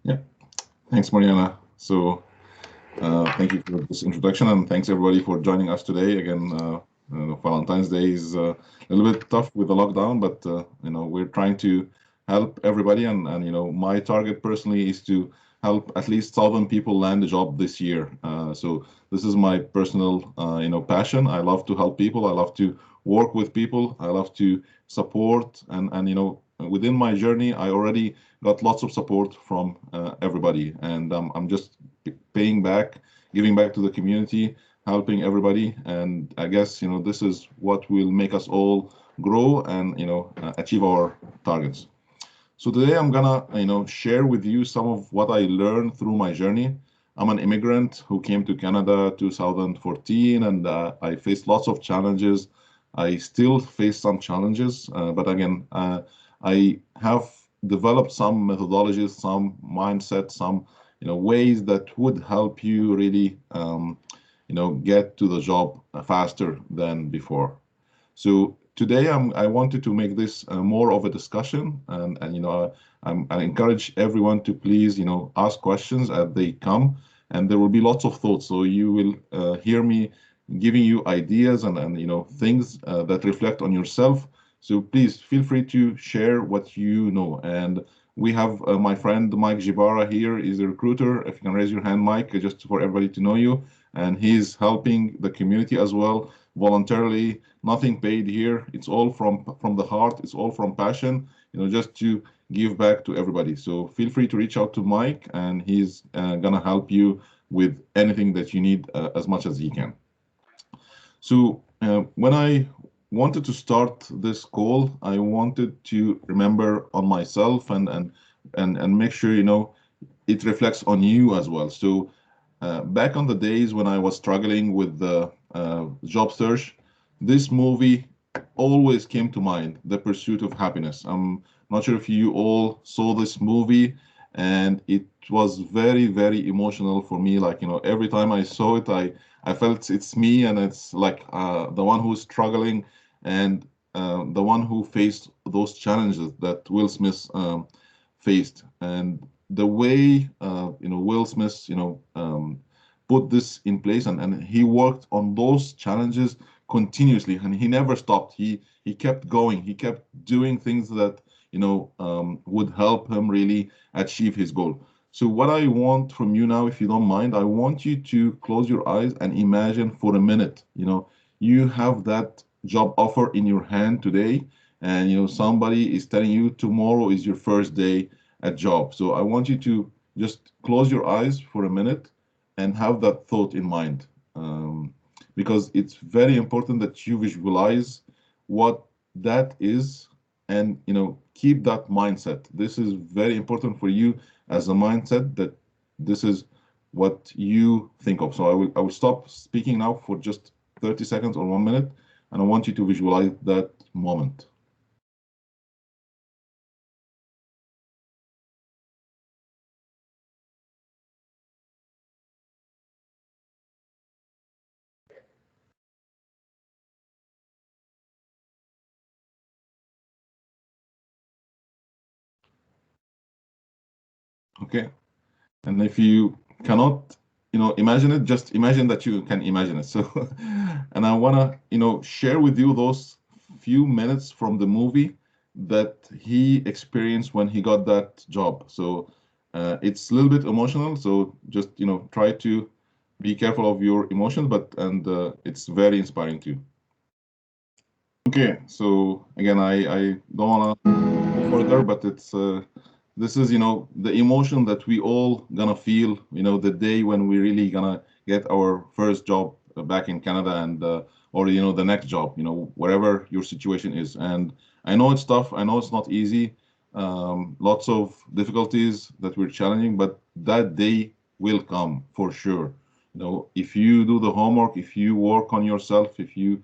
Yeah, thanks, Mariana. So, thank you for this introduction, and thanks everybody for joining us today. Again, Valentine's Day is a little bit tough with the lockdown, but we're trying to help everybody, and my target personally is to help at least 1,000 people land a job this year. So this is my personal passion. I love to help people. I love to work with people. I love to support, and within my journey, I already got lots of support from everybody, and I'm just paying back, giving back to the community, helping everybody. And I guess this is what will make us all grow and achieve our targets. So today I'm gonna share with you some of what I learned through my journey. I'm an immigrant who came to Canada 2014, and I faced lots of challenges. I still face some challenges, but again, I have developed some methodologies, some mindset, some ways that would help you really get to the job faster than before. So today I wanted to make this more of a discussion, and I encourage everyone to please ask questions as they come, and there will be lots of thoughts. So you will hear me giving you ideas and things that reflect on yourself. So please feel free to share what you know. And we have my friend Mike Jibara here is a recruiter. If you can raise your hand, Mike, just for everybody to know you, and he's helping the community as well voluntarily, nothing paid here. It's all from the heart. It's all from passion, just to give back to everybody. So feel free to reach out to Mike, and he's gonna help you with anything that you need as much as he can. So when I wanted to start this call, I wanted to remember on myself and make sure it reflects on you as well. So back on the days when I was struggling with the job search, this movie always came to mind, The Pursuit of Happiness. I'm not sure if you all saw this movie, and it was very, very emotional for me. Like, every time I saw it, I felt it's me, and it's like the one who's struggling and the one who faced those challenges that Will Smith faced. And the way Will Smith put this in place, and he worked on those challenges continuously, and he never stopped. He kept going. He kept doing things that would help him really achieve his goal. So what I want from you now, if you don't mind, I want you to close your eyes and imagine for a minute, you have that job offer in your hand today, and somebody is telling you tomorrow is your first day at job. So I want you to just close your eyes for a minute and have that thought in mind, because it's very important that you visualize what that is, and keep that mindset. This is very important for you as a mindset, that this is what you think of. So I will stop speaking now for just 30 seconds or 1 minute, and I want you to visualize that moment. Okay. And if you cannot, imagine it, just imagine that you can imagine it. So, and I want to, share with you those few minutes from the movie that he experienced when he got that job. So, it's a little bit emotional. So just, try to be careful of your emotions, but, and it's very inspiring too. Okay. So again, I don't want to go further, but it's, this is the emotion that we all gonna feel the day when we really gonna get our first job back in Canada, and or the next job, whatever your situation is. And I know it's tough, I know it's not easy, lots of difficulties that we're challenging, but that day will come for sure. If you do the homework, if you work on yourself, if you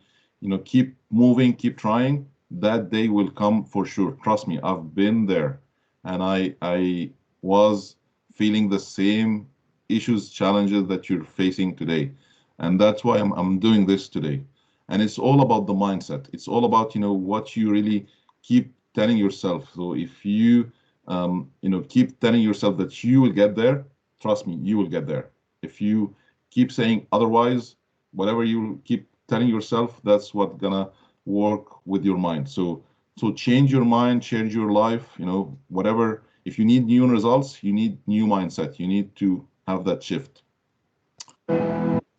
keep moving, keep trying, that day will come for sure. Trust me, I've been there, and I was feeling the same issues, challenges that you're facing today, and that's why I'm doing this today. And it's all about the mindset. It's all about what you really keep telling yourself. So if you keep telling yourself that you will get there, trust me, you will get there. If you keep saying otherwise, whatever you keep telling yourself, that's what's gonna work with your mind. So change your mind, change your life, whatever. If you need new results, you need new mindset. You need to have that shift.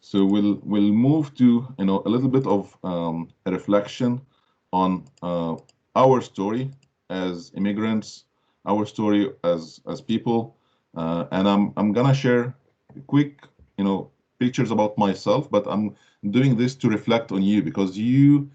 So we'll move to a little bit of a reflection on our story as immigrants, our story as people, and I'm gonna share quick pictures about myself, but I'm doing this to reflect on you because you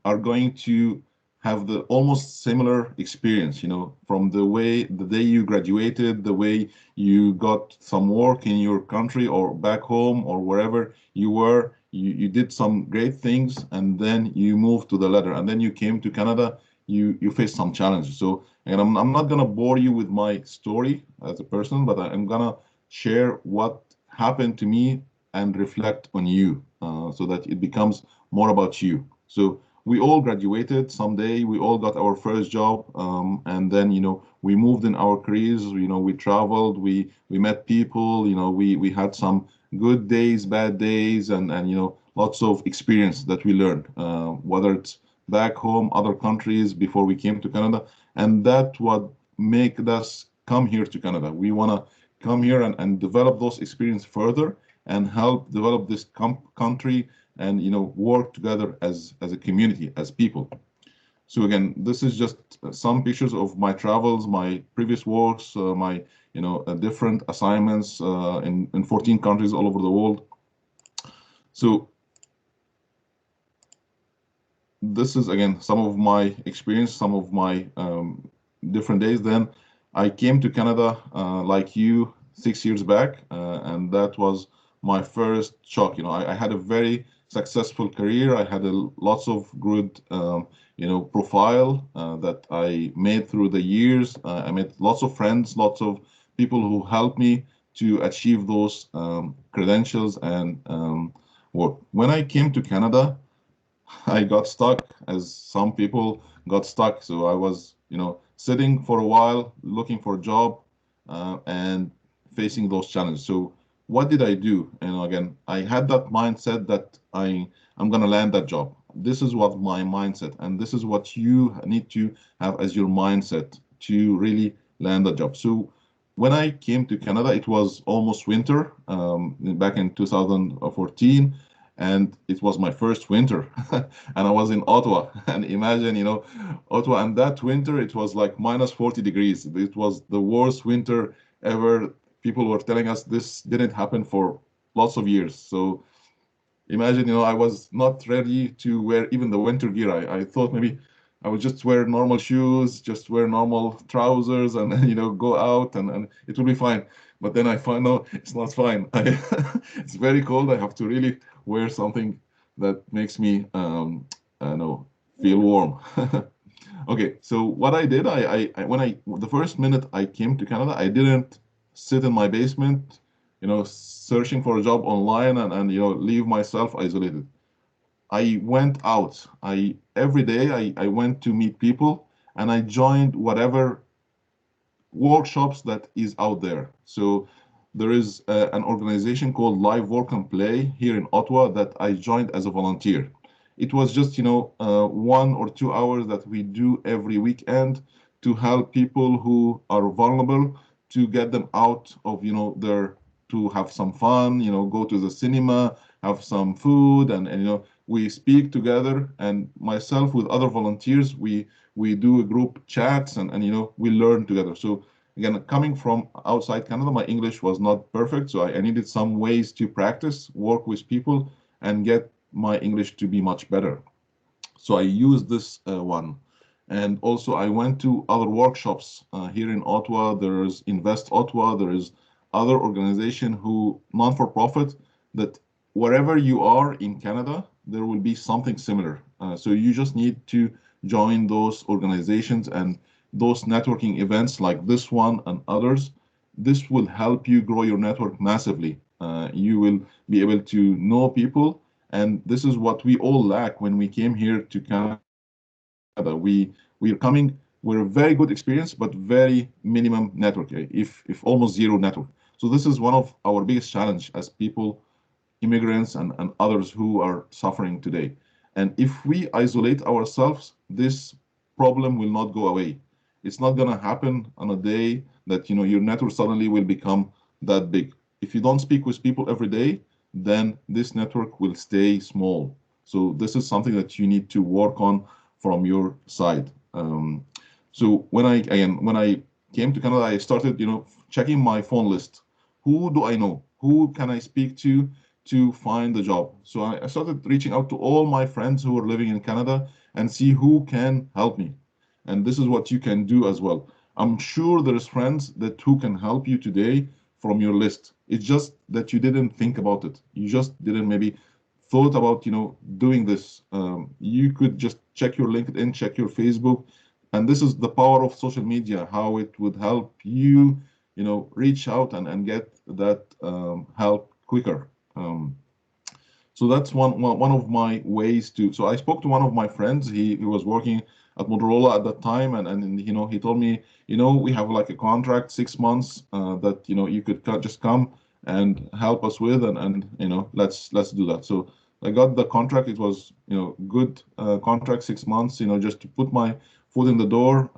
are going to have the almost similar experience, from the day you graduated, the way you got some work in your country or back home or wherever you were, you did some great things, and then you moved to the ladder, and then you came to Canada, you faced some challenges. So, and I'm not gonna bore you with my story as a person, but I'm gonna share what happened to me and reflect on you, so that it becomes more about you. So we all graduated someday, we all got our first job, and then we moved in our careers, we traveled, we met people, we had some good days, bad days, and lots of experience that we learned, whether it's back home, other countries before we came to Canada, and that what made us come here to Canada. We want to come here and develop those experience further and help develop this country, and work together as a community, as people. So again, this is just some pictures of my travels, my previous works, my different assignments in 14 countries all over the world. So this is again some of my experience, some of my different days. Then I came to Canada like you 6 years back, and that was my first shock. I had a very successful career. I had lots of good profile that I made through the years. I made lots of friends, lots of people who helped me to achieve those credentials and work. When I came to Canada, I got stuck, as some people got stuck. So I was, sitting for a while, looking for a job, and facing those challenges. So what did I do? Again, I had that mindset that I'm gonna land that job. This is what my mindset, and this is what you need to have as your mindset to really land a job. So when I came to Canada, it was almost winter, back in 2014, and it was my first winter, and I was in Ottawa. And imagine, Ottawa, and that winter it was like minus 40 degrees. It was the worst winter ever. People were telling us this didn't happen for lots of years. So imagine, I was not ready to wear even the winter gear. I thought maybe I would just wear normal shoes, just wear normal trousers, and go out, and it will be fine. But then I find no, it's not fine. It's very cold. I have to really wear something that makes me, I know, feel warm. Okay, so what I did, the first minute I came to Canada, I didn't sit in my basement, searching for a job online, and leave myself isolated. I went out. Every day I went to meet people, and I joined whatever workshops that is out there. So there is an organization called Live Work and Play here in Ottawa that I joined as a volunteer. It was just 1 or 2 hours that we do every weekend to help people who are vulnerable, to get them out of their, to have some fun, go to the cinema, have some food, and we speak together, and myself with other volunteers, we do a group chats, and we learn together. So again, coming from outside Canada, my English was not perfect, so I needed some ways to practice, work with people, and get my English to be much better. So I used this one. And also I went to other workshops here in Ottawa. There's Invest Ottawa. There is other organization who non-for-profit, that wherever you are in Canada, there will be something similar. So you just need to join those organizations and those networking events like this one and others. This will help you grow your network massively. You will be able to know people, and this is what we all lack when we came here to Canada. We are coming were a very good experience, but very minimum network, if almost zero network. So this is one of our biggest challenge as people, immigrants and others who are suffering today. And if we isolate ourselves, this problem will not go away. It's not going to happen on a day that your network suddenly will become that big. If you don't speak with people every day, then this network will stay small. So this is something that you need to work on from your side. So when I came to Canada, I started checking my phone list. Who do I know? Who can I speak to find a job? So I started reaching out to all my friends who are living in Canada and see who can help me. And this is what you can do as well. I'm sure there's friends that who can help you today from your list. It's just that you didn't think about it. You just didn't maybe thought about doing this. You could just check your LinkedIn, check your Facebook, and this is the power of social media, how it would help you reach out and get that help quicker. So that's one of my ways to. So I spoke to one of my friends. He was working at Motorola at that time, and he told me, we have like a contract 6 months that you could just come and help us with, and let's do that. So I got the contract. It was good contract, 6 months. Just to put my foot in the door.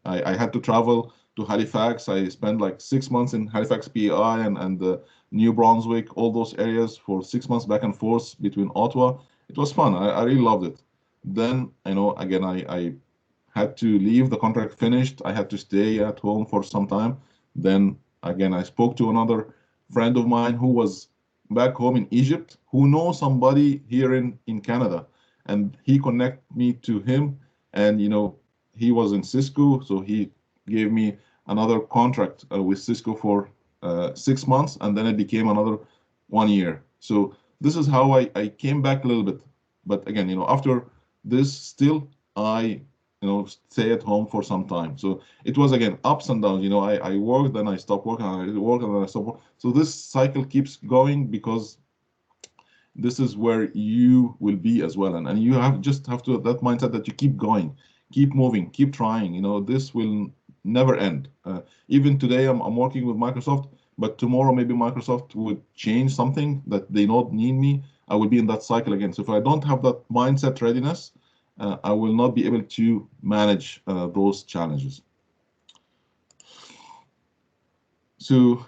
I had to travel to Halifax. I spent like 6 months in Halifax, PEI, and New Brunswick, all those areas for 6 months back and forth between Ottawa. It was fun. I really loved it. Then, again, I had to leave. The contract finished. I had to stay at home for some time. Then, again, I spoke to another friend of mine who was back home in Egypt, who knows somebody here in Canada. And he connected me to him. And, he was in Cisco, so he gave me another contract with Cisco for 6 months, and then it became another 1 year. So this is how I came back a little bit. But again, after this, still I stay at home for some time. So it was again ups and downs. I worked, then I stopped working, I work, and then I stop work. So this cycle keeps going because this is where you will be as well, and you have to have that mindset that you keep going, keep moving, keep trying. This will never end. Even today, I'm working with Microsoft, but tomorrow maybe Microsoft would change something that they don't need me. I will be in that cycle again. So if I don't have that mindset readiness, I will not be able to manage those challenges. So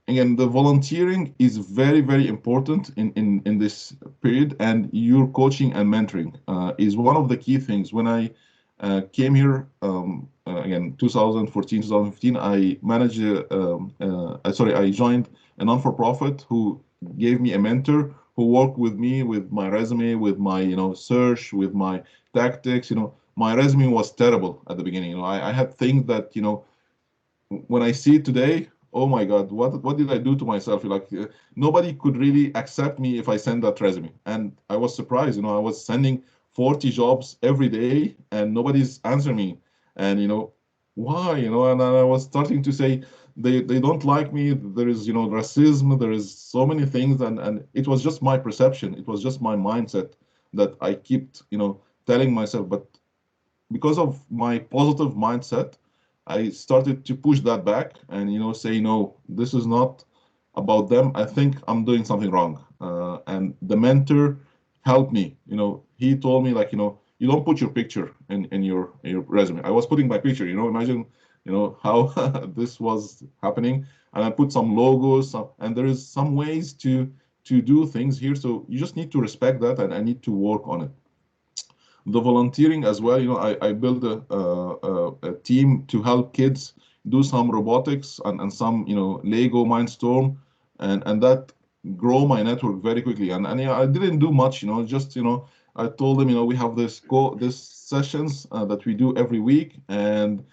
again, the volunteering is very, very important in this period, and your coaching and mentoring is one of the key things. When I came here, again, 2014, 2015, I managed, I joined a non-for-profit who gave me a mentor who worked with me with my resume, with my, search, with my tactics. My resume was terrible at the beginning. I had things that, when I see it today, oh my God, what did I do to myself? Nobody could really accept me if I send that resume. And I was surprised, I was sending 40 jobs every day and nobody's answering me. And why? And I was starting to say they don't like me. There is racism. There is so many things, and it was just my perception. It was just my mindset that I kept telling myself. But because of my positive mindset, I started to push that back and say no, this is not about them. I think I'm doing something wrong. And the mentor helped me. He told me you don't put your picture in your resume. I was putting my picture. Imagine how this was happening, and I put some logos. And there is some ways to do things here. So you just need to respect that, and I need to work on it. The volunteering as well, I built a team to help kids do some robotics and some Lego Mindstorm, and that grow my network very quickly. And I didn't do much, just I told them, we have this sessions that we do every week, and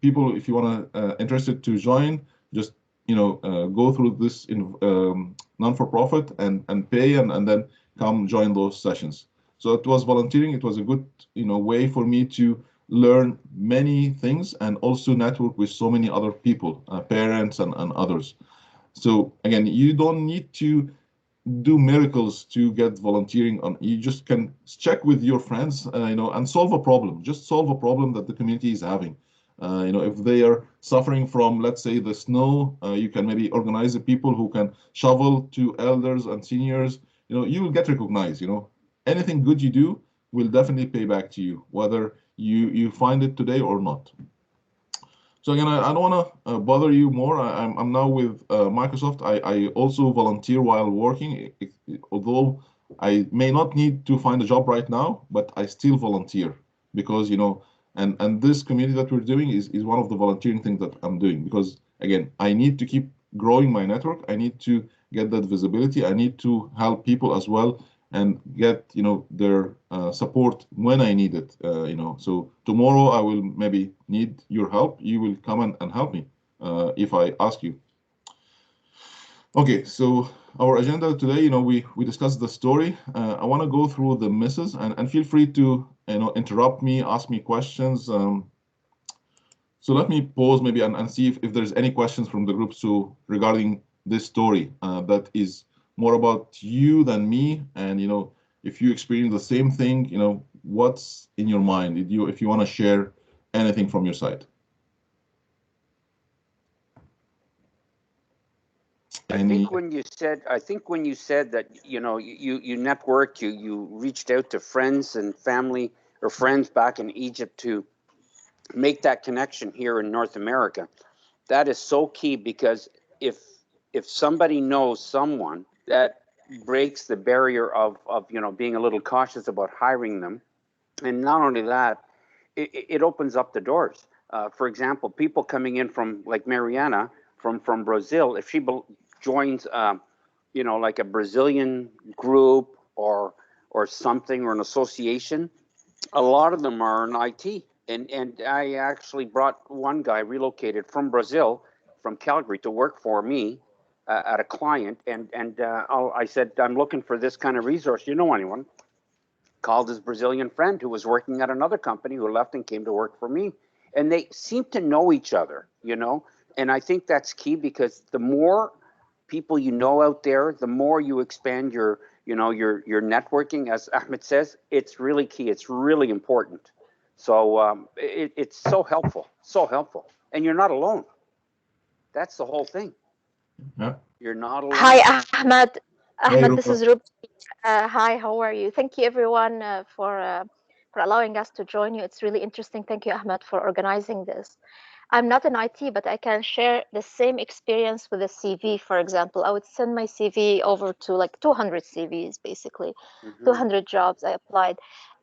people, if you want to interested to join, just go through this in non-for-profit and pay, and then come join those sessions. So it was volunteering. It was a good, way for me to learn many things and also network with so many other people, parents and others. So again, you don't need to do miracles to get volunteering on. You just can check with your friends, and solve a problem. Just solve a problem that the community is having. If they are suffering from, let's say, the snow, you can maybe organize the people who can shovel to elders and seniors. You will get recognized. Anything good you do will definitely pay back to you, whether you find it today or not. So again, I don't want to bother you more. I'm now with Microsoft. I also volunteer while working, although I may not need to find a job right now, but I still volunteer because, and this community that we're doing is one of the volunteering things that I'm doing, because again, I need to keep growing my network. I need to get that visibility. I need to help people as well and get their support when I need it. So tomorrow I will maybe need your help. You will come and help me if I ask you. Okay, so our agenda today, we discussed the story. I want to go through the misses, and feel free to interrupt me, ask me questions. So let me pause maybe and see if there's any questions from the group regarding this story that is more about you than me, and if you experience the same thing, what's in your mind, if you want to share anything from your side. I think when you said that you networked, you reached out to friends and family or friends back in Egypt to make that connection here in North America, that is so key, because if somebody knows someone, that breaks the barrier of being a little cautious about hiring them. And not only that, it opens up the doors. For example, people coming in from, like Mariana from Brazil, if she joins like a Brazilian group or something, or an association, a lot of them are in IT. And I actually brought one guy relocated from Brazil, from Calgary, to work for me at a client. And I said, I'm looking for this kind of resource. You know anyone? Called his Brazilian friend who was working at another company, who left and came to work for me. And they seem to know each other, And I think that's key, because the more people you know out there, the more you expand your networking. As Ahmed says, it's really key. It's really important. So it's so helpful, and you're not alone. That's the whole thing. Yeah. You're not alone. Hi, Ahmed. Hey, Ahmed, this Rupa. is Ruby. Hi, how are you? Thank you, everyone, for allowing us to join you. It's really interesting. Thank you, Ahmed, for organizing this. I'm not in IT, but I can share the same experience with a CV. For example, I would send my CV over to like 200 CVs, basically, 200 jobs I applied,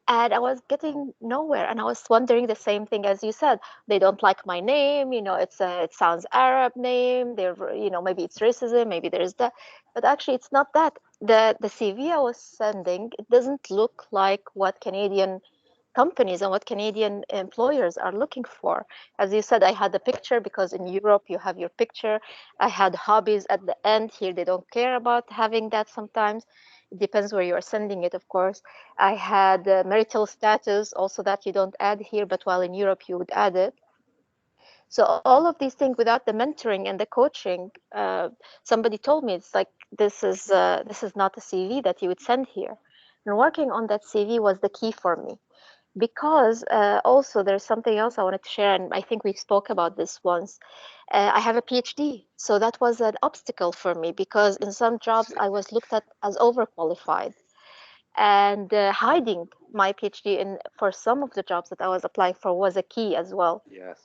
and I was getting nowhere. And I was wondering the same thing as you said. They don't like my name. It sounds Arab name. Maybe it's racism. Maybe there's that, but actually, it's not that. The CV I was sending, it doesn't look like what Canadian companies and what Canadian employers are looking for. As you said, I had a picture, because in Europe you have your picture. I had hobbies at the end. Here they don't care about having that sometimes. It depends where you are sending it, of course. I had marital status, also that you don't add here, but while in Europe you would add it. So all of these things, without the mentoring and the coaching, somebody told me, it's like, this is not a CV that you would send here. And working on that CV was the key for me, because also there's something else I wanted to share, and I think we spoke about this once. I have a PhD, so that was an obstacle for me, because in some jobs I was looked at as overqualified, and hiding my PhD for some of the jobs that I was applying for was a key as well. Yes.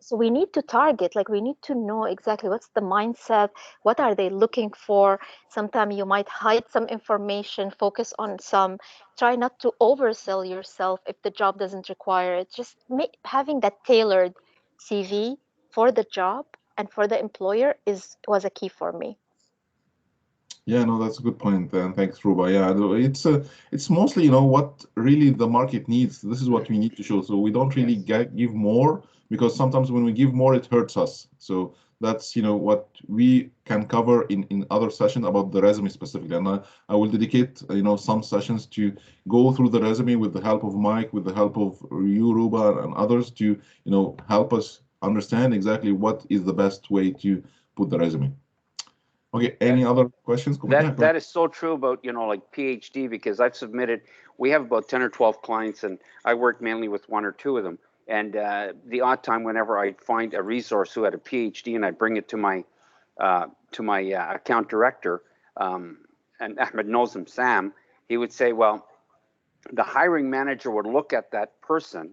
So we need to target, like we need to know exactly what's the mindset, what are they looking for. Sometimes you might hide some information, focus on some, try not to oversell yourself if the job doesn't require it. Just having that tailored CV for the job and for the employer was a key for me. Yeah, no, that's a good point, and thanks, Ruba. Yeah, it's mostly what really the market needs. This is what we need to show. So we don't really give more, because sometimes when we give more, it hurts us. So that's what we can cover in other sessions about the resume specifically. And I will dedicate some sessions to go through the resume with the help of Mike, with the help of you, Ruba, and others, to help us understand exactly what is the best way to put the resume. Okay, any other questions? That is so true about, like PhD, because I've submitted, we have about 10 or 12 clients, and I work mainly with one or two of them. And the odd time whenever I find a resource who had a PhD and I bring it to my account director, and Ahmed knows him, Sam, he would say, well, the hiring manager would look at that person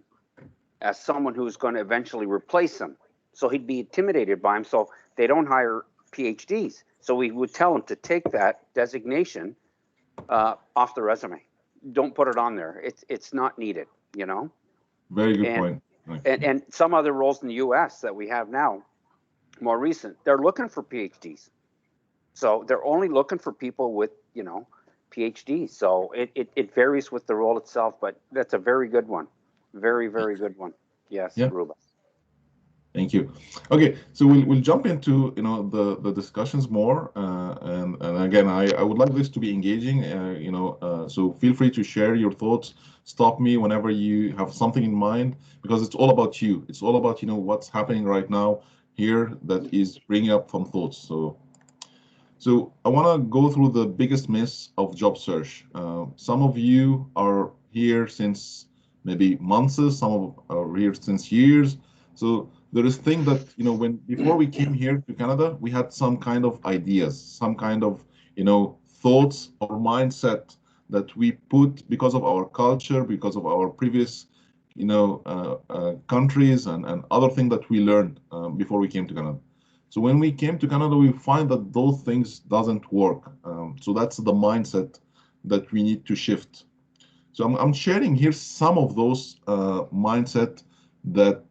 as someone who's going to eventually replace him. So he'd be intimidated by him. So they don't hire PhDs. So we would tell him to take that designation off the resume. Don't put it on there. It's not needed, Very good point. And some other roles in the US that we have now, more recent, they're looking for PhDs. So they're only looking for people with, PhDs. So it varies with the role itself, but that's a very good one. Very, very good one. Yes, yeah. Ruba. Thank you. Okay, so we'll jump into the discussions more, and again, I would like this to be engaging. So feel free to share your thoughts. Stop me whenever you have something in mind, because it's all about you. It's all about what's happening right now here that is bringing up some thoughts. So I want to go through the biggest myths of job search. Some of you are here since maybe months. Some are here since years. So there is thing that before we came here to Canada, we had some kind of ideas, some kind of thoughts or mindset that we put because of our culture, because of our previous countries and other things that we learned before we came to Canada. So when we came to Canada, we find that those things doesn't work. So that's the mindset that we need to shift. So I'm sharing here some of those mindset that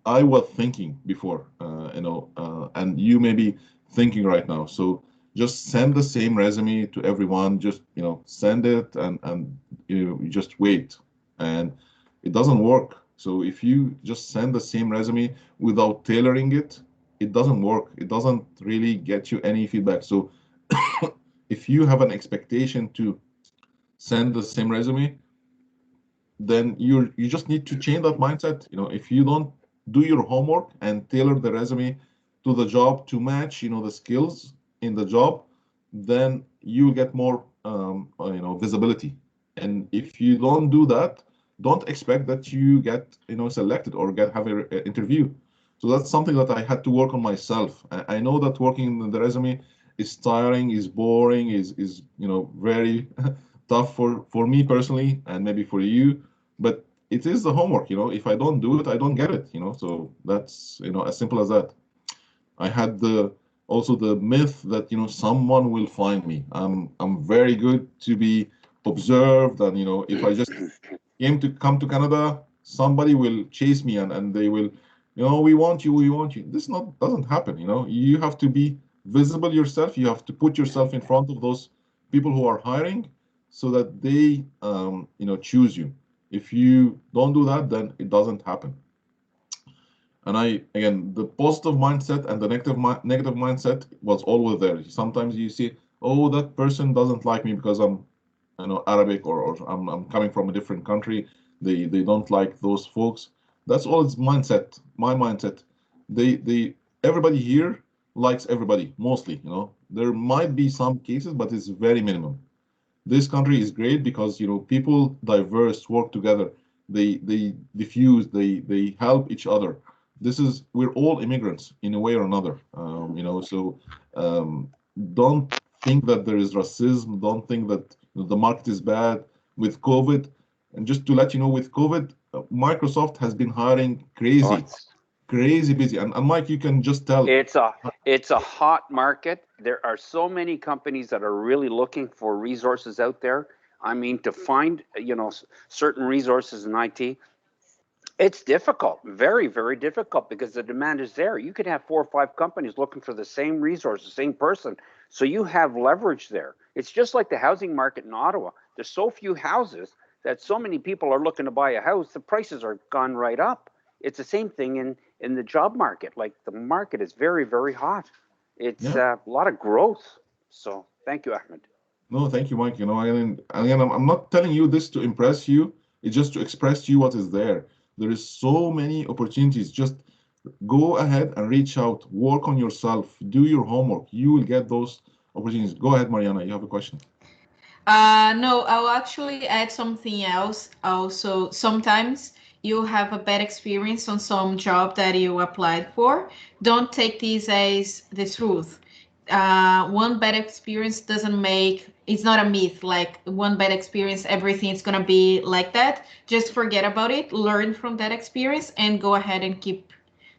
I was thinking before, and you may be thinking right now. So just send the same resume to everyone. Just send it and you just wait, and it doesn't work. So if you just send the same resume without tailoring it, it doesn't work. It doesn't really get you any feedback. So if you have an expectation to send the same resume, then you just need to change that mindset. If you don't do your homework and tailor the resume to the job to match the skills in the job, then you get more visibility. And if you don't do that, don't expect that you get selected or have an interview. So that's something that I had to work on myself. I know that working in the resume is tiring, is boring, is very tough for me personally, and maybe for you, but it is the homework. If I don't do it, I don't get it. So that's as simple as that. I had also the myth that someone will find me. I'm very good to be observed, and if I just come to Canada, somebody will chase me and they will, we want you, we want you. This doesn't happen. You have to be visible yourself. You have to put yourself in front of those people who are hiring so that they choose you. If you don't do that, then it doesn't happen. And again, the positive mindset and the negative mindset was always there. Sometimes you see, oh, that person doesn't like me because I'm Arabic, or I'm coming from a different country. They don't like those folks. That's all its mindset. My mindset. Everybody here likes everybody mostly. There might be some cases, but it's very minimum. This country is great because people diverse work together. They diffuse. They help each other. We're all immigrants in a way or another. So don't think that there is racism. Don't think that the market is bad with COVID. And just to let you know, with COVID, Microsoft has been hiring crazy busy. And Mike, you can just tell. It's a hot market. There are so many companies that are really looking for resources out there. I mean, to find certain resources in IT, it's difficult, very, very difficult, because the demand is there. You could have 4 or 5 companies looking for the same resource, the same person. So you have leverage there. It's just like the housing market in Ottawa. There's so few houses that so many people are looking to buy a house. The prices are gone right up. It's the same thing in the job market. Like, the market is very, very hot. It's a lot of growth. So thank you, Ahmed. No, thank you, Mike. Again, I'm not telling you this to impress you. It's just to express to you what is there. There is so many opportunities. Just go ahead and reach out, work on yourself, do your homework. You will get those opportunities. Go ahead, Mariana. You have a question. No, I'll actually add something else. Also, sometimes you have a bad experience on some job that you applied for. Don't take this as the truth. One bad experience doesn't make, it's not a myth. Like one bad experience, everything's gonna be like that. Just forget about it, learn from that experience, and go ahead and keep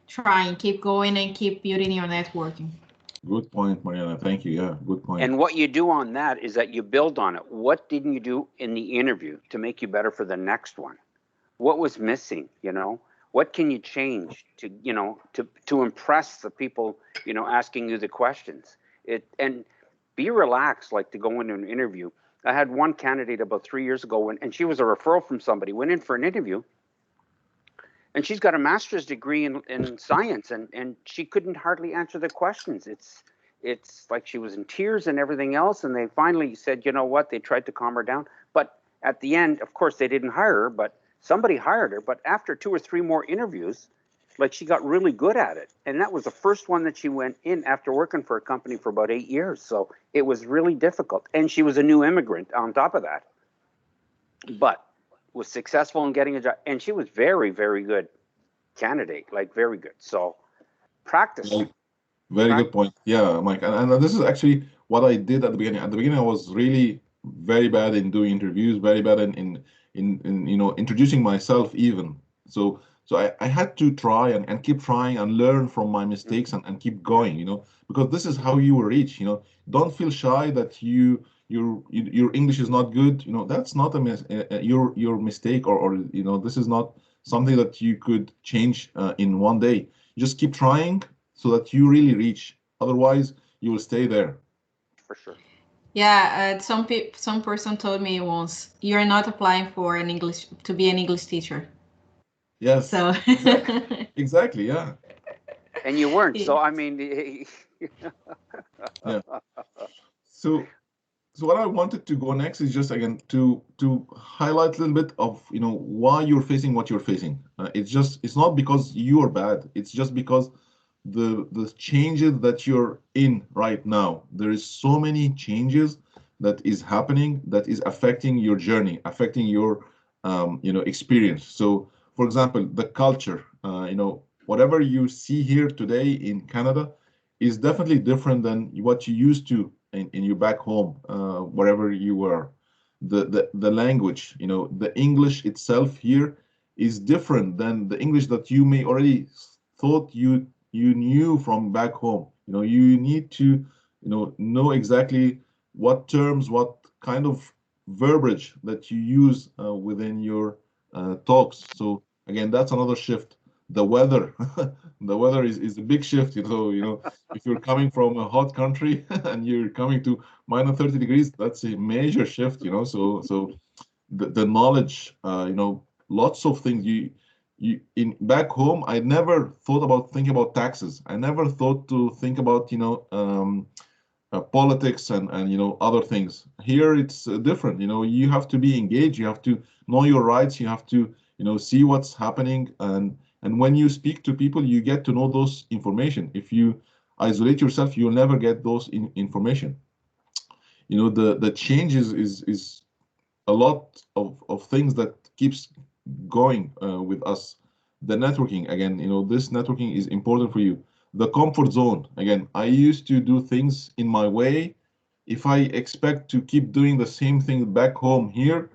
trying, keep going, and keep building your networking. Good point, Mariana. Thank you. Yeah, good point. And what you do on that is that you build on it. What didn't you do in the interview to make you better for the next one? What was missing? What can you change to impress the people asking you the questions? And be relaxed, like to go into an interview. I had one candidate about 3 years ago, and she was a referral from somebody. Went in for an interview, and she's got a master's degree in science, and she couldn't hardly answer the questions. It's like she was in tears and everything else. And they finally said, you know what? They tried to calm her down, but at the end, of course, they didn't hire her, but somebody hired her. But after 2 or 3 more interviews, like she got really good at it. And that was the first one that she went in after working for a company for about 8 years. So it was really difficult. And she was a new immigrant on top of that, but was successful in getting a job. And she was very, very good candidate, like very good. So practice. Very good point. Yeah, Mike. And this is actually what I did at the beginning. At the beginning, I was really very bad in doing interviews, very bad in introducing myself even. So I had to try and keep trying and learn from my mistakes and keep going, because this is how you will reach, Don't feel shy that your English is not good, that's not your mistake, or this is not something that you could change in one day. Just keep trying so that you really reach. Otherwise, you will stay there. For sure. Yeah, some person told me once, you're not applying for to be an English teacher. Yes. So exactly, yeah. And you weren't. So I mean, yeah. So what I wanted to go next is just again to highlight a little bit of why you're facing what you're facing. It's not because you are bad. It's just because the changes that you're in right now. There is so many changes that is happening that is affecting your journey, affecting your experience. So, for example, the culture. Whatever you see here today in Canada is definitely different than what you used to in your back home, wherever you were. The language, the English itself here is different than the English that you may already thought you knew from back home. You need to know exactly what terms, what kind of verbiage that you use within your talks. So again, that's another shift. The weather, the weather is a big shift. If you're coming from a hot country and you're coming to minus 30 degrees, that's a major shift. So the knowledge, lots of things you in back home. I never thought about thinking about taxes. I never thought to think about politics and other things. Here it's different. You have to be engaged. You have to know your rights. You have to see what's happening, and when you speak to people, you get to know those information. If you isolate yourself, you'll never get those information. The changes is a lot of things that keeps going with us. The networking, again, this networking is important for you. The comfort zone, again, I used to do things in my way. If I expect to keep doing the same thing back home here,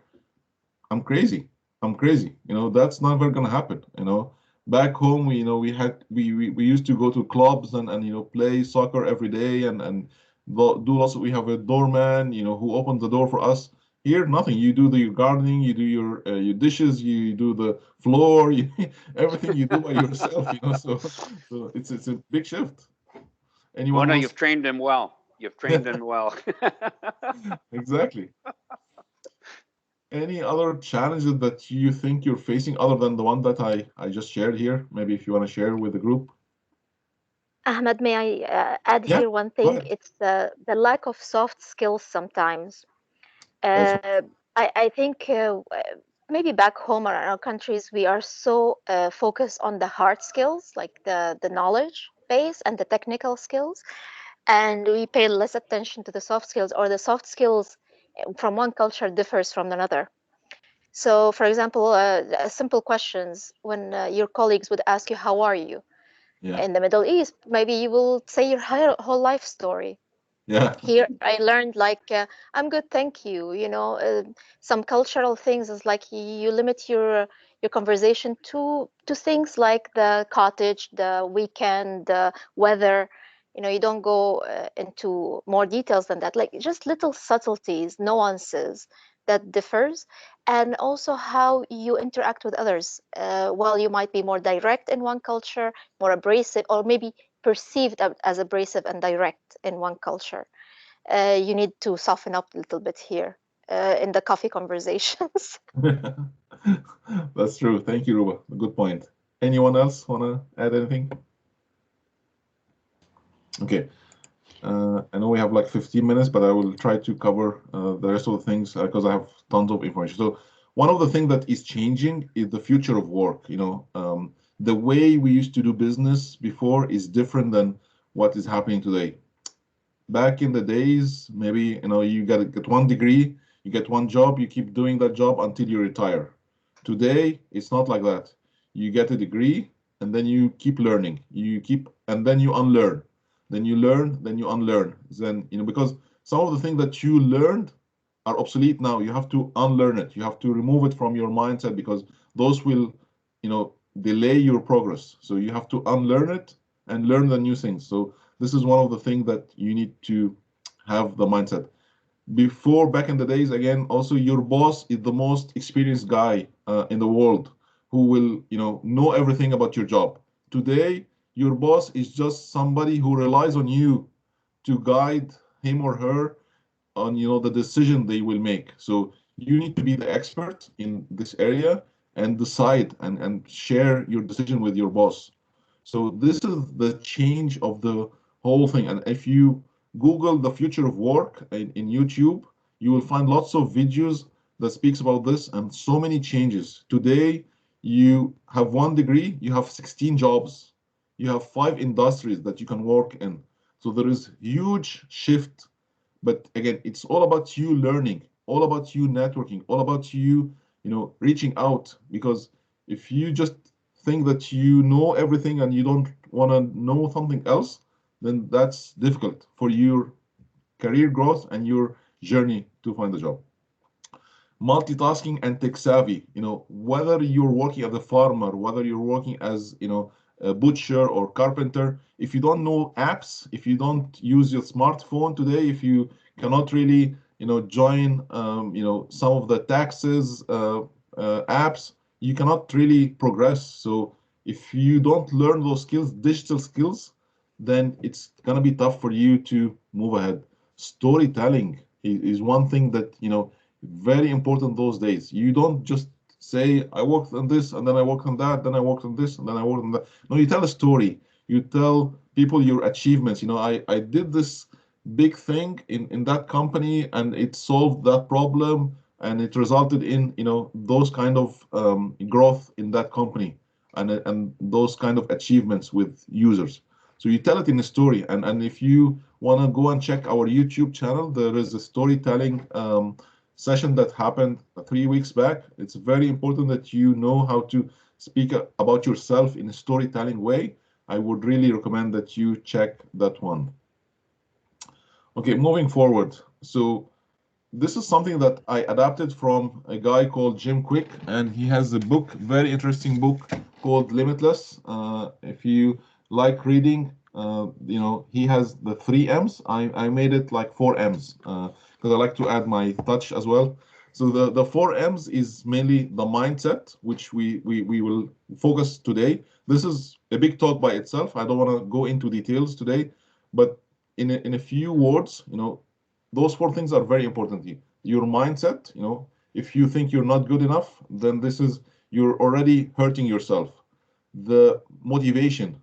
I'm crazy. That's never gonna happen. Back home, we used to go to clubs and play soccer every day and do lots. We have a doorman, who opens the door for us. Here, nothing. You do your gardening, you do your dishes, you do the floor, everything you do by yourself. So it's a big shift. Anyone no, wants? you've trained them well. You've trained them well. Exactly. Any other challenges that you think you're facing other than the one that I just shared here? Maybe if you want to share with the group. Ahmed, may I add Yeah, here one go thing? ahead. It's the lack of soft skills sometimes. Also, I think maybe back home or in our countries, we are so focused on the hard skills, like the knowledge base and the technical skills, and we pay less attention to the soft skills, or the soft skills from one culture differs from another. So, for example, simple questions when your colleagues would ask you, "How are you?" Yeah. In the Middle East, maybe you will say your whole life story. Yeah. Here I learned like I'm good, thank you. Some cultural things is like you limit your conversation to things like the cottage, the weekend, the weather. You don't go into more details than that, like just little subtleties, nuances that differs. And also how you interact with others. While you might be more direct in one culture, more abrasive, or maybe perceived as abrasive and direct in one culture, you need to soften up a little bit here in the coffee conversations. That's true. Thank you, Ruba. Good point. Anyone else want to add anything? Okay. I know we have like 15 minutes, but I will try to cover the rest of the things because I have tons of information. So one of the things that is changing is the future of work. The way we used to do business before is different than what is happening today. Back in the days, maybe you get one degree, you get one job, you keep doing that job until you retire. Today, it's not like that. You get a degree, and then you keep learning. And then you unlearn. Then you learn, then you unlearn. Then because some of the things that you learned are obsolete now. You have to unlearn it. You have to remove it from your mindset because those will, delay your progress. So you have to unlearn it and learn the new things. So this is one of the things that you need to have the mindset. Before, back in the days, again, also your boss is the most experienced guy in the world who will, know everything about your job. Today, your boss is just somebody who relies on you to guide him or her on, the decision they will make. So you need to be the expert in this area and decide and share your decision with your boss. So this is the change of the whole thing. And if you Google the future of work in YouTube, you will find lots of videos that speaks about this and so many changes. Today, you have one degree, you have 16 jobs, you have 5 industries that you can work in. So there is huge shift. But again, it's all about you learning, all about you networking, all about you, reaching out. Because if you just think that you know everything and you don't want to know something else, then that's difficult for your career growth and your journey to find a job. Multitasking and tech savvy, whether you're working as a farmer, whether you're working as, a butcher or carpenter, if you don't know apps, if you don't use your smartphone today, if you cannot really, join, some of the taxes apps, you cannot really progress. So if you don't learn those skills, digital skills, then it's gonna be tough for you to move ahead. Storytelling is one thing that, very important those days. You don't just say, I worked on this, and then I worked on that, then I worked on this, and then I worked on that. No, you tell a story. You tell people your achievements. I did this big thing in that company, and it solved that problem, and it resulted in, those kind of growth in that company, and those kind of achievements with users. So you tell it in a story, and if you want to go and check our YouTube channel, there is a storytelling session that happened 3 weeks back. It's very important that you know how to speak about yourself in a storytelling way. I would really recommend that you check that one. Okay, moving forward. So this is something that I adapted from a guy called Jim Quick, and he has a book, very interesting book called Limitless. If you like reading, he has the 3 M's. I made it like 4 M's because I like to add my touch as well. So the 4 M's is mainly the mindset, which we will focus today. This is a big talk by itself. I don't want to go into details today, but in a few words, those 4 things are very important. Your mindset, if you think you're not good enough, then you're already hurting yourself. The motivation.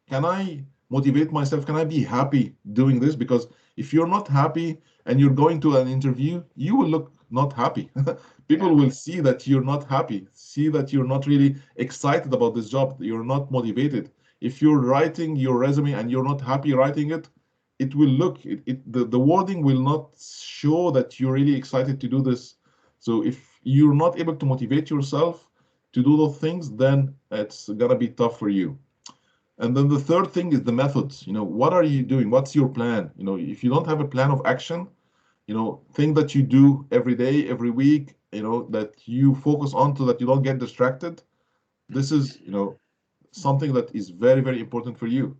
Can I motivate myself? Can I be happy doing this? Because if you're not happy and you're going to an interview, you will look not happy. People will see that you're not happy, see that you're not really excited about this job, you're not motivated. If you're writing your resume and you're not happy writing it, it will look, the wording will not show that you're really excited to do this. So if you're not able to motivate yourself to do those things, then it's gonna be tough for you. And then the third thing is the methods. What are you doing? What's your plan? If you don't have a plan of action, thing that you do every day, every week, that you focus on so that you don't get distracted. This is, something that is very, very important for you.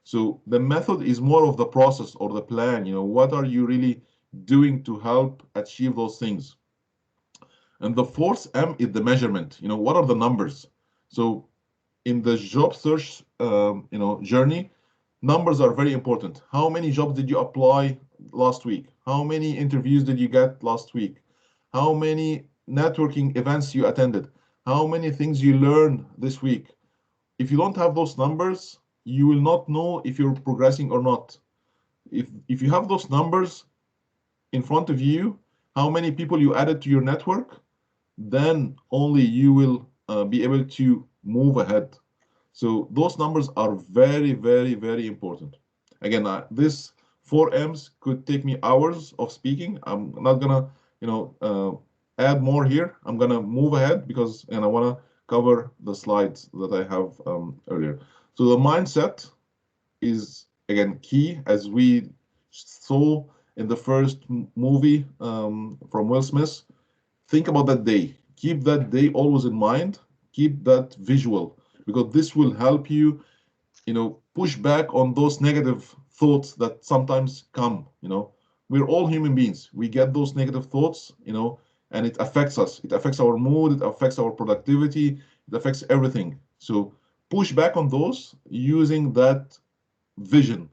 So the method is more of the process or the plan. What are you really doing to help achieve those things? And the fourth M is the measurement. What are the numbers? So in the job search, journey, numbers are very important. How many jobs did you apply last week? How many interviews did you get last week? How many networking events you attended? How many things you learned this week? If you don't have those numbers, you will not know if you're progressing or not. If you have those numbers in front of you, how many people you added to your network, then only you will be able to move ahead. So those numbers are very, very, very important. Again, this 4 M's could take me hours of speaking. I'm not gonna, add more here. I'm gonna move ahead because, and I wanna cover the slides that I have earlier. So the mindset is again key, as we saw in the first movie from Will Smith. Think about that day. Keep that day always in mind. Keep that visual, because this will help you, push back on those negative thoughts that sometimes come. We're all human beings. We get those negative thoughts, and it affects us. It affects our mood. It affects our productivity. It affects everything. So push back on those using that vision.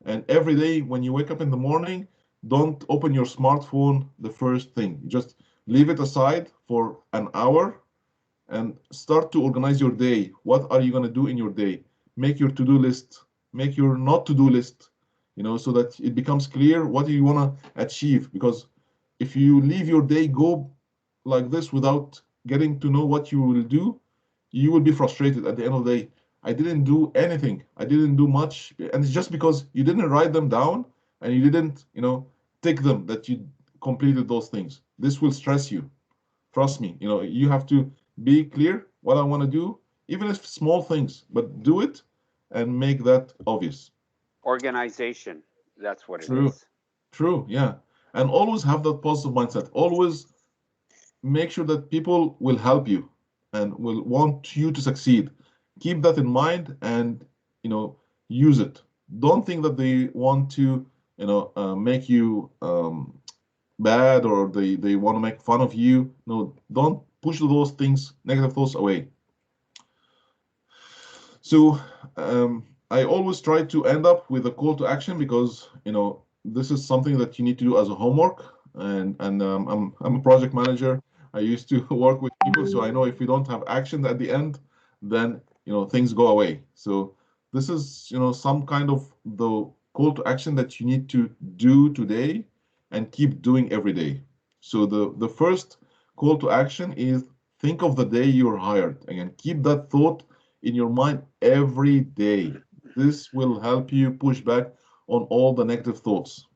And every day when you wake up in the morning, don't open your smartphone the first thing. Just leave it aside for an hour and start to organize your day. What are you going to do in your day? Make your to-do list, make your not to-do list, so that it becomes clear what you want to achieve. Because if you leave your day go like this without getting to know what you will do, you will be frustrated at the end of the day. I didn't do anything. I didn't do much. And it's just because you didn't write them down and you didn't, tick them that you completed those things. This will stress you. Trust me, you have to be clear what I want to do, even if small things, but do it and make that obvious. Organization, that's what it True. is. True, yeah. And always have that positive mindset. Always make sure that people will help you and will want you to succeed. Keep that in mind and, use it. Don't think that they want to, make you bad, or they want to make fun of you. No, don't push those things, negative thoughts away. So I always try to end up with a call to action, because this is something that you need to do as a homework. And I'm a project manager. I used to work with people, so I know if we don't have action at the end, then things go away. So this is some kind of the call to action that you need to do today and keep doing every day. So the first call to action is think of the day you're hired. Again, keep that thought in your mind every day. This will help you push back on all the negative thoughts.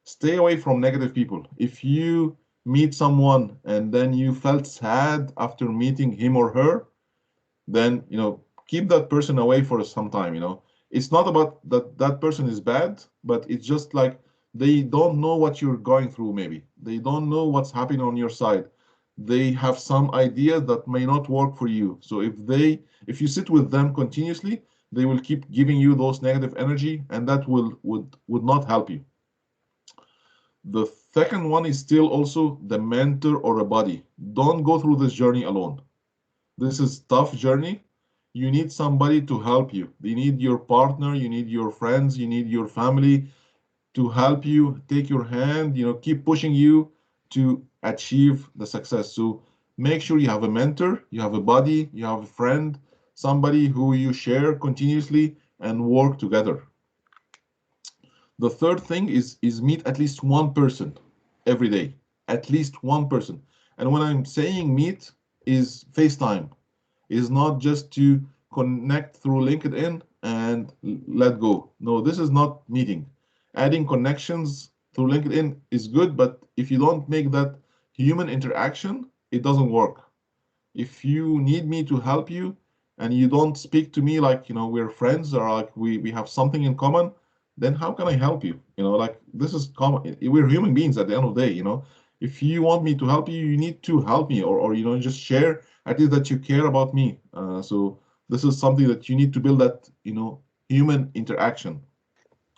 Stay away from negative people. If you meet someone and then you felt sad after meeting him or her, then keep that person away for some time. It's not about that person is bad, but it's just like they don't know what you're going through. Maybe they don't know what's happening on your side. They have some ideas that may not work for you. So if you sit with them continuously, they will keep giving you those negative energy, and that would not help you. The second one is still also the mentor or a buddy. Don't go through this journey alone. This is tough journey. You need somebody to help you. You need your partner, you need your friends, you need your family to help you, take your hand, keep pushing you to achieve the success. So make sure you have a mentor, you have a buddy, you have a friend, somebody who you share continuously and work together. The third thing is meet at least one person every day, at least one person. And when I'm saying meet, is FaceTime, is not just to connect through LinkedIn and let go. No, this is not meeting. Adding connections through LinkedIn is good, but if you don't make that human interaction, it doesn't work. If you need me to help you and you don't speak to me like, we're friends or like we have something in common, then how can I help you? Like this is common. We're human beings at the end of the day, If you want me to help you, you need to help me or just share at least that you care about me. So this is something that you need to build that, human interaction.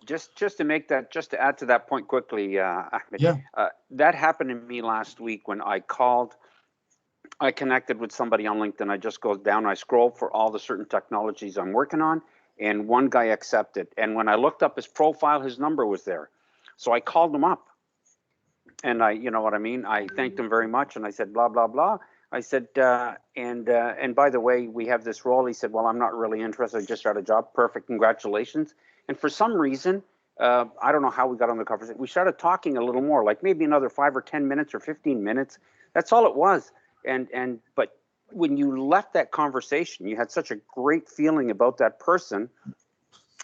Just to add to that point quickly, Ahmed, Yeah. that happened to me last week when I connected with somebody on LinkedIn. I just go down, I scroll for all the certain technologies I'm working on, and one guy accepted. And when I looked up his profile, his number was there. So I called him up, and you know what I mean? I thanked him very much, and I said, blah, blah, blah. I said, and by the way, we have this role. He said, well, I'm not really interested. I just got a job. Perfect. Congratulations. And for some reason, I don't know how we got on the conversation. We started talking a little more, like maybe another 5 or 10 minutes or 15 minutes. That's all it was. But when you left that conversation, you had such a great feeling about that person.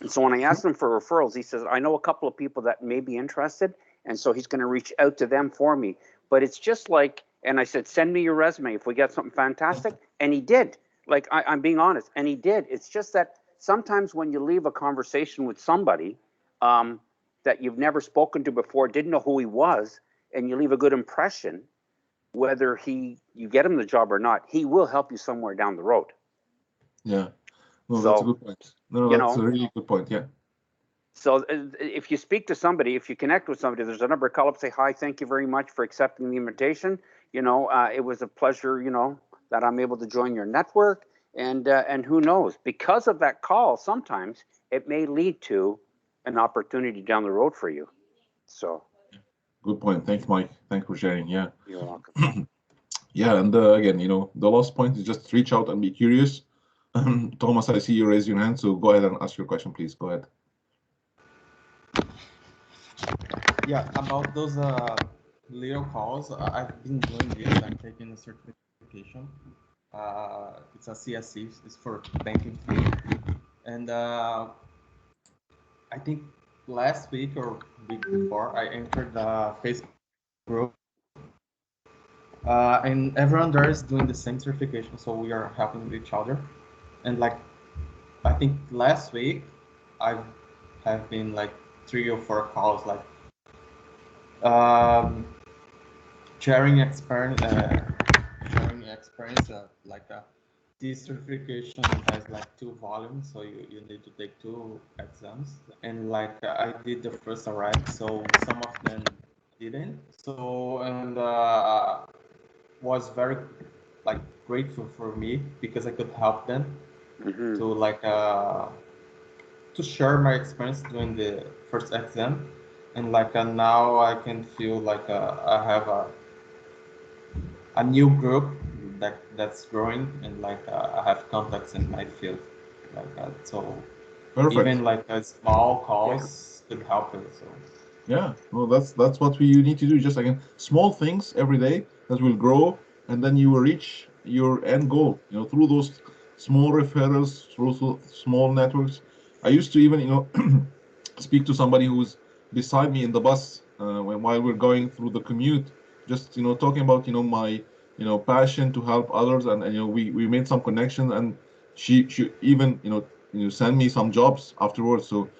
And so when I asked him for referrals, he says, I know a couple of people that may be interested. And so he's going to reach out to them for me. But it's just like, and I said, send me your resume if we get something fantastic. And he did. Like, I'm being honest. And he did. It's just that sometimes when you leave a conversation with somebody that you've never spoken to before, didn't know who he was, and you leave a good impression, whether you get him the job or not, he will help you somewhere down the road. Yeah. No, that's a good point. No, that's a really good point. Yeah. So if you speak to somebody, if you connect with somebody, there's a number. Call up, say hi, thank you very much for accepting the invitation. It was a pleasure, that I'm able to join your network. And who knows, because of that call, sometimes it may lead to an opportunity down the road for you. So. Good point. Thanks, Mike. Thanks for sharing. Yeah. You're welcome. Yeah, and again, the last point is just reach out and be curious. Thomas, I see you raise your hand, so go ahead and ask your question, please. Go ahead. Yeah, about those little calls, I've been doing this. I'm taking a certification. It's a CSC. It's for banking fee. And I think last week or week before, I entered the Facebook group. And everyone there is doing the same certification, so we are helping each other. And like, I think last week, I have been like 3 or 4 calls, like sharing experience. This certification has like 2 volumes, so you need to take 2 exams. And like I did the first already, so some of them didn't. So and was very like grateful for me because I could help them to like to share my experience during the first exam, and like now I can feel like I have a new group that's growing, and like I have contacts in my field, like so. Perfect. Even like small calls could help it. So. Yeah, well, that's what you need to do. Just again, small things every day that will grow, and then you will reach your end goal. Through those small referrals, through small networks. I used to even, speak to somebody who's beside me in the bus while we're going through the commute. Just talking about my passion to help others, and we made some connections, and she even send me some jobs afterwards. So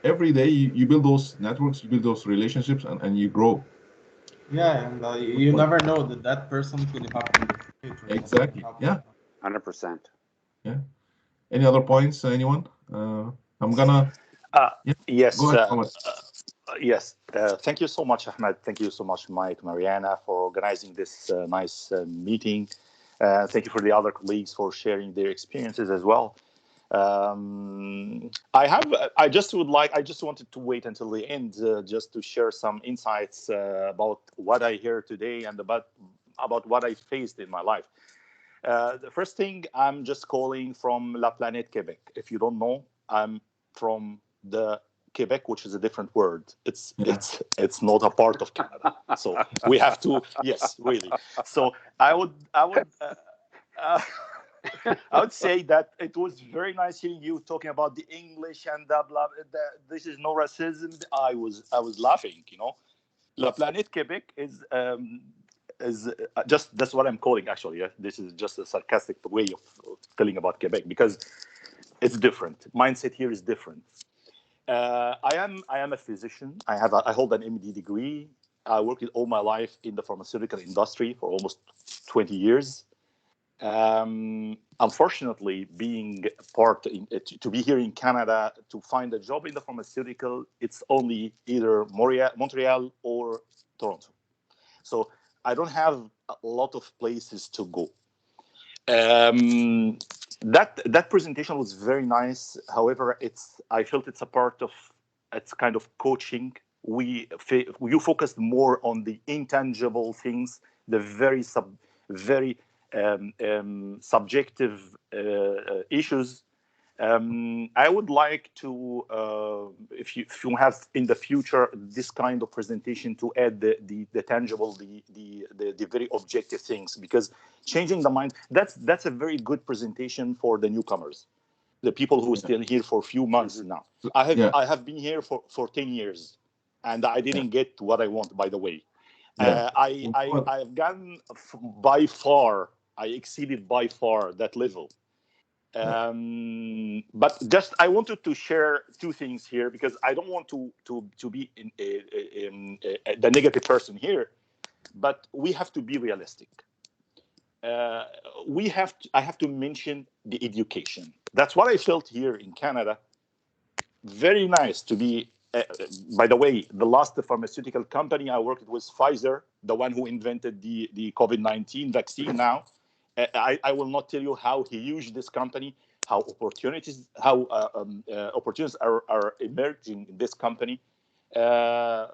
every day you build those networks, you build those relationships, and you grow. Yeah, and you never know that person could help in the future. Exactly. Yeah. 100%. Yeah. Any other points, anyone? I'm gonna. Yeah. Yes. Go ahead, yes. Thank you so much, Ahmed. Thank you so much, Mike, Mariana, for organizing this nice meeting. Thank you for the other colleagues for sharing their experiences as well. I just wanted to wait until the end just to share some insights about what I hear today and about what I faced in my life. The first thing, I'm just calling from La Planète, Quebec. If you don't know, I'm from the Quebec, which is a different word. It's not a part of Canada. So we have to, yes, really. So I would I would say that it was very nice hearing you talking about the English and the blah. This is no racism. I was laughing. La Planète Québec is just, that's what I'm calling actually. Yeah? This is just a sarcastic way of telling about Quebec because it's different. Mindset here is different. I am a physician. I hold an MD degree. I worked all my life in the pharmaceutical industry for almost 20 years. Unfortunately, being to be here in Canada to find a job in the pharmaceutical, it's only either Montreal or Toronto. So I don't have a lot of places to go. That presentation was very nice. However, I felt it's a part of it's kind of coaching. You focused more on the intangible things, the very subjective issues. I would like to, if you have in the future this kind of presentation, to add the tangible, the very objective things, because changing the mind, that's a very good presentation for the newcomers, the people who are still here for a few months now. I have been here for 10 years, and I didn't get what I want. By the way, I've gone by far. I exceeded by far that level. But just I wanted to share two things here, because I don't want to be in the negative person here, but we have to be realistic. I have to mention the education. That's what I felt here in Canada. Very nice to be. By the way, the last pharmaceutical company I worked with was Pfizer, the one who invented the COVID-19 vaccine now. I will not tell you how huge this company, how opportunities are emerging in this company. I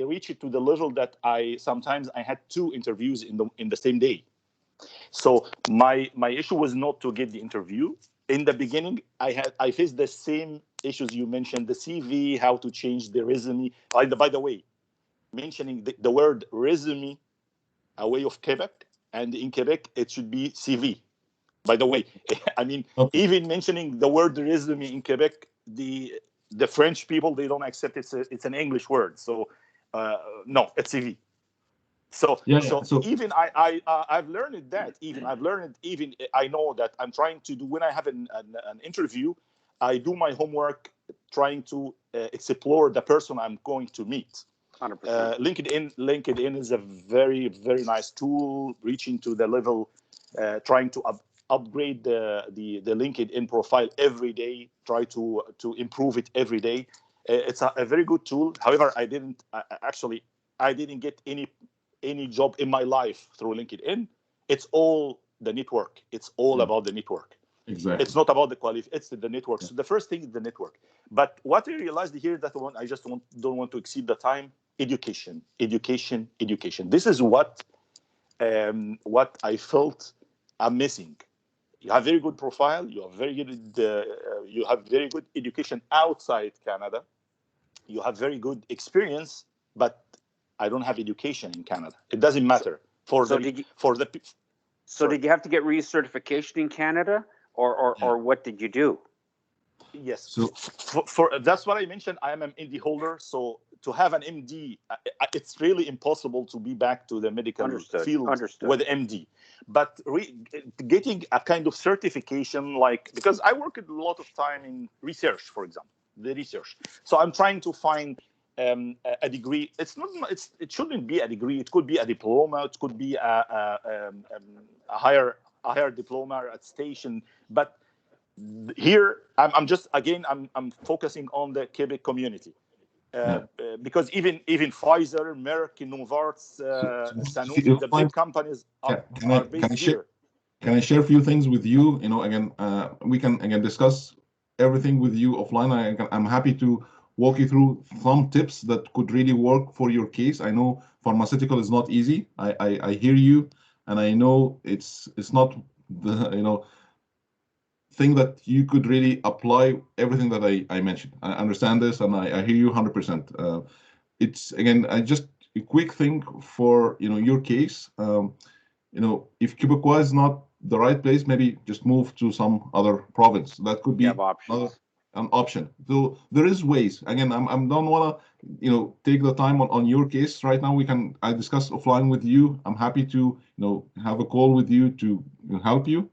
reached it to the level that sometimes I had 2 interviews in the same day. So my issue was not to get the interview. In the beginning, I faced the same issues you mentioned, the CV, how to change the resume. By the way, mentioning the word resume, a way of Quebec. And in Quebec, it should be CV. By the way, I mean, even mentioning the word resume in Quebec, the French people, they don't accept it. It's an English word. So no, it's CV. So even I've learned that. Even I know that I'm trying to do, when I have an interview, I do my homework, trying to explore the person I'm going to meet. 100%. LinkedIn is a very, very nice tool, reaching to the level, trying to upgrade the LinkedIn profile every day, try to improve it every day. It's a very good tool. However, I didn't get any job in my life through LinkedIn. It's all the network. It's all about the network. Exactly. It's not about the quality. It's the network. So the first thing is the network. But what I realized here, that I just don't want to exceed the time. Education. This is what I felt I'm missing. You have very good profile. You have very good. You have very good education outside Canada. You have very good experience, but I don't have education in Canada. It doesn't matter did you have to get recertification in Canada, or what did you do? Yes. So for that's what I mentioned. I am an MD holder, so to have an MD, it's really impossible to be back to the medical field with MD. But getting a kind of certification, because I work a lot of time in research, for example, the research. So I'm trying to find a degree. It shouldn't be a degree. It could be a diploma. It could be a higher diploma at station. But here, I'm focusing on the Quebec community. Because even Pfizer, Merck, Novartis, Sanofi, the big companies are based here. Can I share a few things with you? Again, we can discuss everything with you offline. I'm happy to walk you through some tips that could really work for your case. I know pharmaceutical is not easy. I hear you, and I know it's not the think that you could really apply everything that I mentioned. I understand this, and I hear you 100%. It's again, I just a quick thing for your case. If Quebecois is not the right place, maybe just move to some other province. That could be an option. So there is ways. Again, I don't want to take the time on your case right now. I discuss offline with you. I'm happy to have a call with you to help you.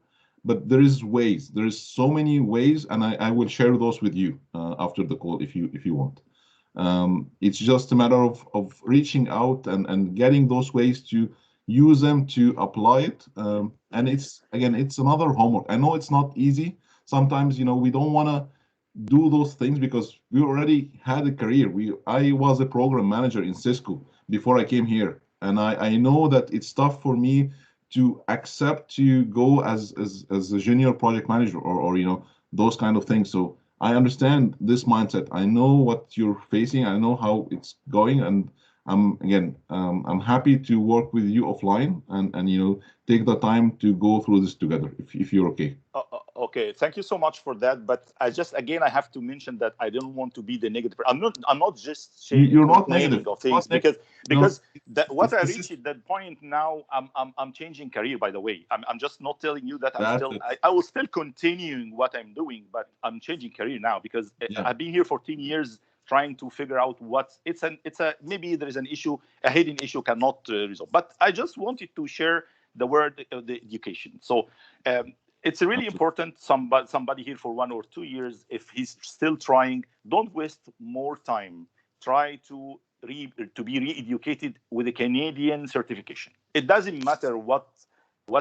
But there is ways. There is so many ways, and I will share those with you after the call if you want. It's just a matter of reaching out and getting those ways to use them to apply it. And it's another homework. I know it's not easy. Sometimes we don't want to do those things because we already had a career. I was a program manager in Cisco before I came here, and I know that it's tough for me to accept to go as a junior project manager or those kind of things. So I understand this mindset. I know what you're facing. I know how it's going, and I'm happy to work with you offline and take the time to go through this together if you're okay. Okay, thank you so much for that. But I have to mention that I don't want to be the negative. I'm not just saying you're not negative of things because what I reached at that point now, I'm changing career. By the way, I'm just not telling you that I will still continuing what I'm doing, but I'm changing career now because I've been here 14 years trying to figure out maybe there is an issue, a hidden issue cannot resolve. But I just wanted to share the word of the education. So. It's really important. Somebody here for 1 or 2 years, if he's still trying, don't waste more time. Try to be re-educated with a Canadian certification. It doesn't matter what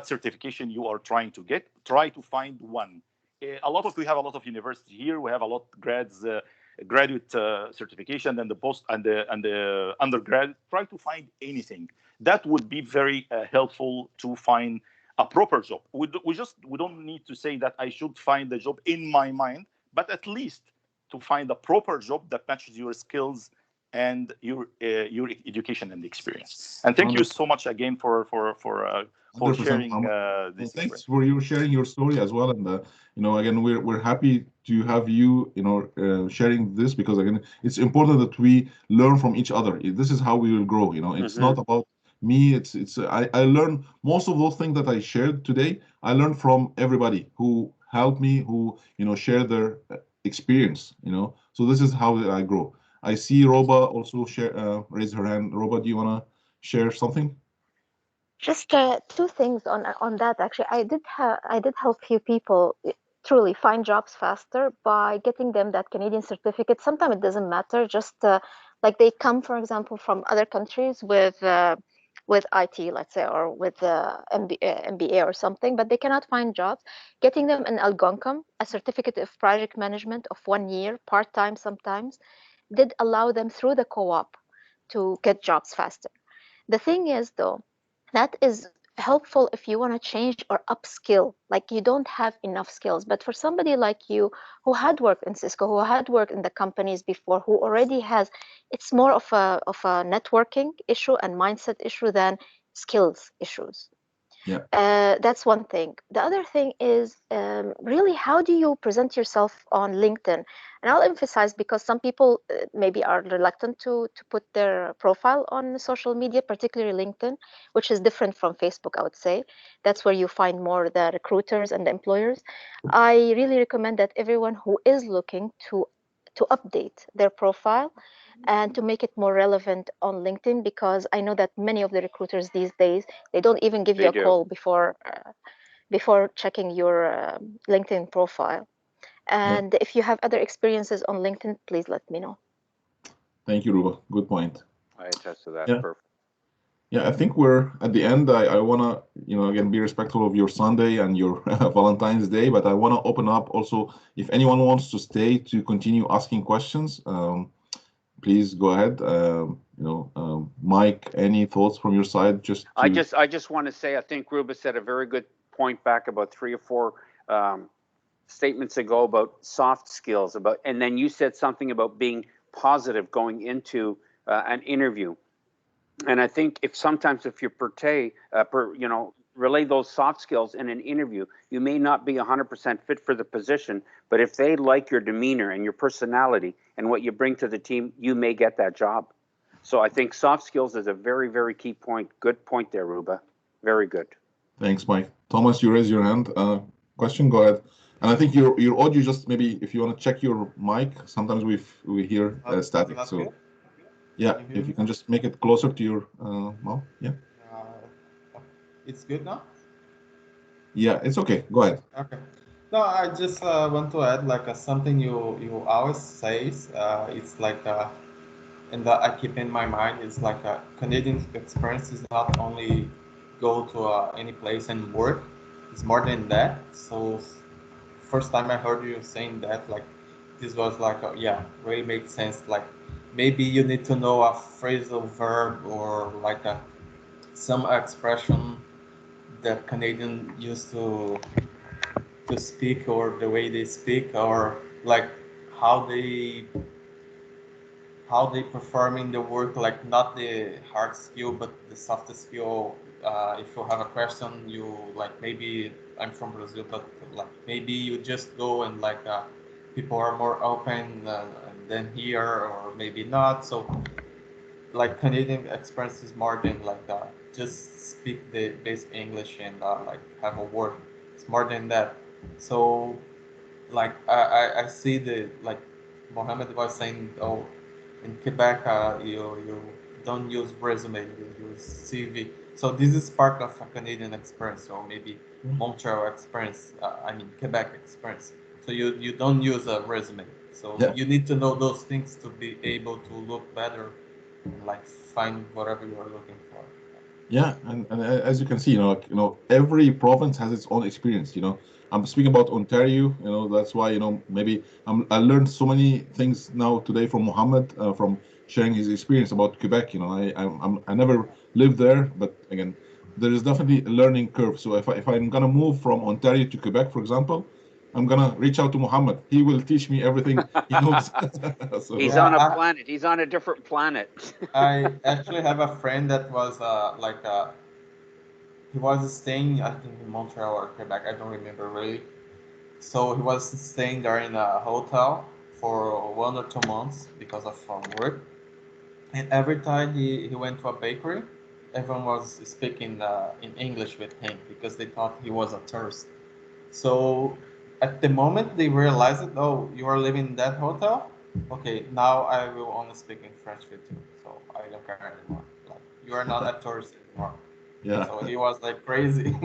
certification you are trying to get. Try to find one. We have a lot of universities here. We have a lot of graduate certification and the post and the undergrad. Try to find anything that would be very helpful to find a proper job. We don't need to say that I should find the job in my mind, but at least to find a proper job that matches your skills and your education and experience. And thank you so much again for sharing this. Thanks for you sharing your story as well. And again, we're happy to have you sharing this because again, it's important that we learn from each other. This is how we will grow. It's not about me. I learned most of those things that I shared today. I learned from everybody who helped me, who share their experience. So this is how I grow. I see Roba also raise her hand. Roba, do you want to share something? Just two things on that. Actually, I did help few people truly find jobs faster by getting them that Canadian certificate. Sometimes it doesn't matter. Just like they come, for example, from other countries with IT, let's say, or with MBA or something, but they cannot find jobs. Getting them an Algonquin, a certificate of project management of 1 year, part-time sometimes, did allow them through the co-op to get jobs faster. The thing is, though, that is helpful if you want to change or upskill, like you don't have enough skills. But for somebody like you who had worked in Cisco, who had worked in the companies before, who already has, it's more of a networking issue and mindset issue than skills issues. Yeah. That's one thing. The other thing is really, how do you present yourself on LinkedIn? And I'll emphasize, because some people maybe are reluctant to put their profile on social media, particularly LinkedIn, which is different from Facebook, I would say. That's where you find more the recruiters and the employers. I really recommend that everyone who is looking to update their profile and to make it more relevant on LinkedIn, because I know that many of the recruiters these days, they don't even give you a call before checking your LinkedIn profile. And if you have other experiences on LinkedIn, please let me know. Thank you, Ruba. Good point. I attest to that. Yeah. Perfect. Yeah, I think we're at the end. I want to, again, be respectful of your Sunday and your Valentine's Day, but I want to open up also, if anyone wants to stay to continue asking questions, please go ahead. Mike, any thoughts from your side? I just want to say, I think Ruba said a very good point back about 3 or 4 statements ago about soft skills, and then you said something about being positive going into an interview. And I think if you relay those soft skills in an interview. You may not be 100% fit for the position, but if they like your demeanor and your personality and what you bring to the team, you may get that job. So I think soft skills is a very, very key point. Good point there, Ruba. Very good. Thanks, Mike. Thomas, you raise your hand. Question, go ahead. And I think your audio, just maybe if you want to check your mic, sometimes we hear static. So Good? yeah, Can you hear if you me? can just make it closer to your mouth. Yeah. It's good now? Yeah, it's okay. Go ahead. Okay. No, I just want to add like something you always say. It's like and that I keep in my mind is like a Canadian experience is not only go to any place and work. It's more than that. So first time I heard you saying that, like this was like yeah, really makes sense. Like maybe you need to know a phrasal verb or like some expression that Canadian used to speak or the way they speak or like how they perform in the work, like not the hard skill but the soft skill. If you have a question, you like maybe I'm from Brazil, but like maybe you just go and like people are more open than here or maybe not. So like Canadian experience is more than like just speak the basic English and like have a word. It's more than that. So like I see the like Mohammed was saying, oh, in Quebec you don't use resume, you use CV. So this is part of a Canadian experience, or maybe Montreal experience. I mean Quebec experience. So you don't use a resume. So Yeah. you need to know those things to be able to look better, and like find whatever you are looking for. Yeah, and as you can see, every province has its own experience. I'm speaking about Ontario. That's why maybe I learned so many things now today from Mohammed, from sharing his experience about Quebec. I never lived there, but again, there is definitely a learning curve. So if I'm gonna move from Ontario to Quebec, for example, I'm gonna reach out to Mohammed. He will teach me everything he knows. So He's Yeah, on a planet. He's on a different planet. I actually have a friend that was he was staying, I think, in Montreal or Quebec. I don't remember really. So he was staying there in a hotel for 1 or 2 months because of work. And every time he went to a bakery, everyone was speaking in English with him because they thought he was a tourist. So at the moment they realized that, oh, you are living in that hotel? Okay, now I will only speak in French with you. So I don't care anymore. Like, you are not a tourist anymore. yeah. So he was like crazy.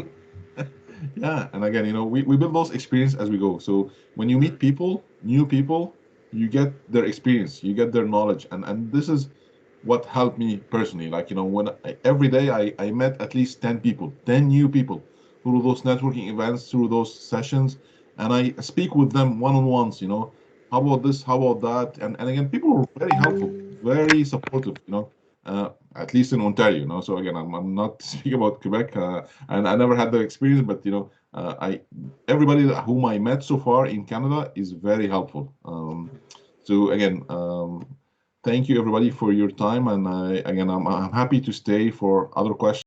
Yeah, and again, we build those experience as we go. So when you meet people, new people, you get their experience, you get their knowledge, and this is what helped me personally. Like when every day I met at least 10 people, 10 new people through those networking events, through those sessions, and I speak with them one-on-ones. How about this? How about that? And again, people were very helpful, very supportive. At least in Ontario. So again, I'm not speaking about Quebec, and I never had the experience, but I everybody whom I met so far in Canada is very helpful. So again, thank you everybody for your time, and again, I'm happy to stay for other questions.